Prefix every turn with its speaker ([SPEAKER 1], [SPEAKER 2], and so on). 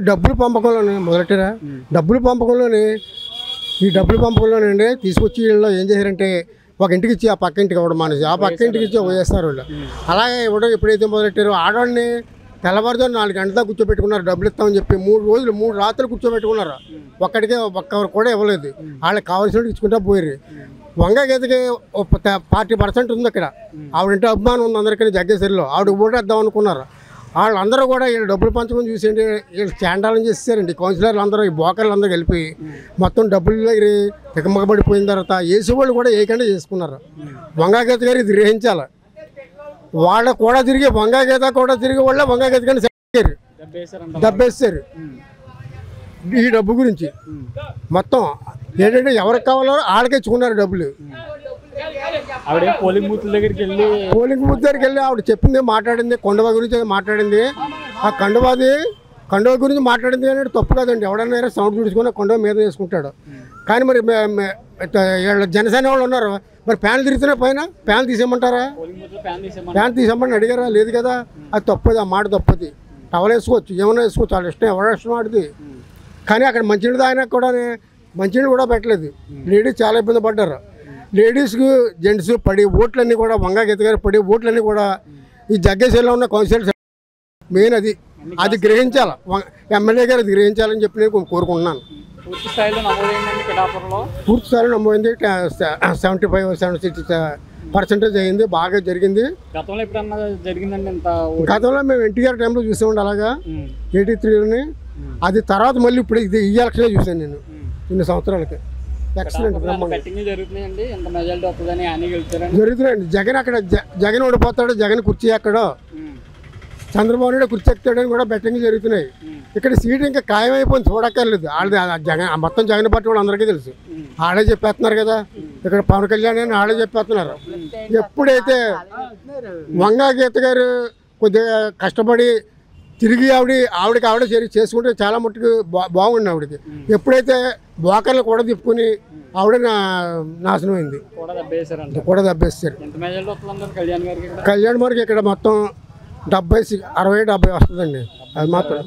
[SPEAKER 1] డబ్బులు పంపకంలోనే మొదలెట్టారా డబ్బులు పంపకంలోనే ఈ డబ్బులు పంపకంలోనండి తీసుకొచ్చి వీళ్ళు ఏం చేశారంటే ఒక ఇంటికి ఇచ్చి ఆ పక్క ఇంటికి ఇవ్వడం మానేసి ఆ పక్క ఇంటికి ఇచ్చి వేస్తారు వాళ్ళు. అలాగే ఇవ్వడం ఎప్పుడైతే మొదలెట్టారో ఆడవాడిని తెల్లవారుజాము 4 గంటల కూర్చోబెట్టుకున్నారు. డబ్బులు ఇస్తామని చెప్పి 3 రోజులు 3 రాత్రులు కూర్చోబెట్టుకున్నారు. ఒక్కరు కూడా ఇవ్వలేదు. వాళ్ళకి కావాల్సినట్టు ఇచ్చుకుంటా పోయారు. వంగ గీతకి 40% ఉంది అక్కడ. ఆవిడంటే అభిమానం ఉంది అందరికీ. జగ్గేశ్వరిలో ఆవిడ ఓటేద్దాం అనుకున్నారు. వాళ్ళందరూ కూడా వీళ్ళు డబ్బులు పంచుకొని చూసేయండి వీళ్ళు చాండాలం చేసేసారండి. కౌన్సిలర్లు అందరూ ఈ బోకర్లు అందరూ కలిపి మొత్తం డబ్బులు తికమకబడిపోయిన తర్వాత ఏసీ వాళ్ళు కూడా ఏకంగా చేసుకున్నారు. వంగాగీత గారు ఇది గ్రహించాలి. వాళ్ళ కూడా తిరిగి వంగాగీత కూడా తిరిగి వాళ్ళ వంగాగీత గారిని దబ్బేస్తారు ఈ డబ్బు గురించి. మొత్తం ఏంటంటే ఎవరికి కావాలో వాళ్ళకే ఇచ్చుకున్నారు డబ్బులు.
[SPEAKER 2] పోలింగ్ బూత్ దగ్గరికి
[SPEAKER 1] వెళ్ళి ఆవిడ చెప్పింది మాట్లాడింది కొండవ గురించి మాట్లాడింది. ఆ కండువా గురించి మాట్లాడింది అనేది తప్పు కాదండి. ఎవడన్నా సౌండ్ చూసుకుని కొండవ మీద వేసుకుంటాడు. కానీ మరి జనసేన వాళ్ళు ఉన్నారు. మరి ఫ్యాన్లు తిరుగుతున్నాయి పైన ఫ్యాన్లు తీసేయమంటారా? ఫ్యాన్ తీసేయమని అడిగారా? లేదు కదా. అది తప్పది. ఆ మాట తప్పది. టవల్ వేసుకోవచ్చు ఏమన్నా వేసుకోవచ్చు వాళ్ళ ఇష్టం. ఎవరి ఇష్టం ఆడిది. కానీ అక్కడ మంచినీళ్ళు తాగినా కూడా మంచినీళ్ళు కూడా పెట్టలేదు. లేడీస్ చాలా ఇబ్బంది పడ్డారు. లేడీస్కు జెంట్స్ పడి ఓట్లన్నీ కూడా వంగాగీత గారు పడి ఓట్లన్నీ కూడా ఈ జగ్గేశ్వరిలో ఉన్న కౌన్సిలర్స్ మెయిన్ అది గ్రహించాలి. ఎమ్మెల్యే గారు అది గ్రహించాలని చెప్పి నేను కోరుకుంటున్నాను.
[SPEAKER 2] పూర్తి స్థాయిలో
[SPEAKER 1] నమోదైంది. 75-76% అయింది. బాగా జరిగింది.
[SPEAKER 2] గతంలో ఎప్పుడన్నా జరిగిందండి?
[SPEAKER 1] గతంలో మేము ఎన్టీఆర్ టైంలో చూసామండి అలాగా 83లోని. అది తర్వాత మళ్ళీ ఇప్పుడు ఈ ఎలక్షన్లో చూసాను నేను ఇన్ని సంవత్సరాలకి. ఎక్సలెంట్ జరుగుతున్నాయండి. జగన్ అక్కడ జగన్ ఓడిపోతాడు. జగన్ కుర్చీ ఎక్కడో చంద్రబాబు నాయుడు కుర్చీ ఎక్కుతాడని కూడా బెట్టింగ్ జరుగుతున్నాయి. ఇక్కడ సీట్ ఇంకా ఖాయమైపోయింది. చూడక్కర్లేదు. వాళ్ళది జగన్ మొత్తం జగన్ పార్టీ వాళ్ళు అందరికీ తెలుసు. ఆడే చెప్పేస్తున్నారు కదా. ఇక్కడ పవన్ కళ్యాణ్ అని ఆడే చెప్పేస్తున్నారు. ఎప్పుడైతే వంగాగీత గారు కొద్దిగా కష్టపడి తిరిగి ఆవిడకి చేసుకుంటే చాలా మట్టుకు బాగుంది ఆవిడకి. ఎప్పుడైతే బోకర్లు కూడా తిప్పుకుని ఆవిడ నాశనం అయింది. కూడా దబ్బేస్తారు. కళ్యాణ్ గారికి ఇక్కడ మొత్తం 60-70 వస్తుందండి. అది మాత్రం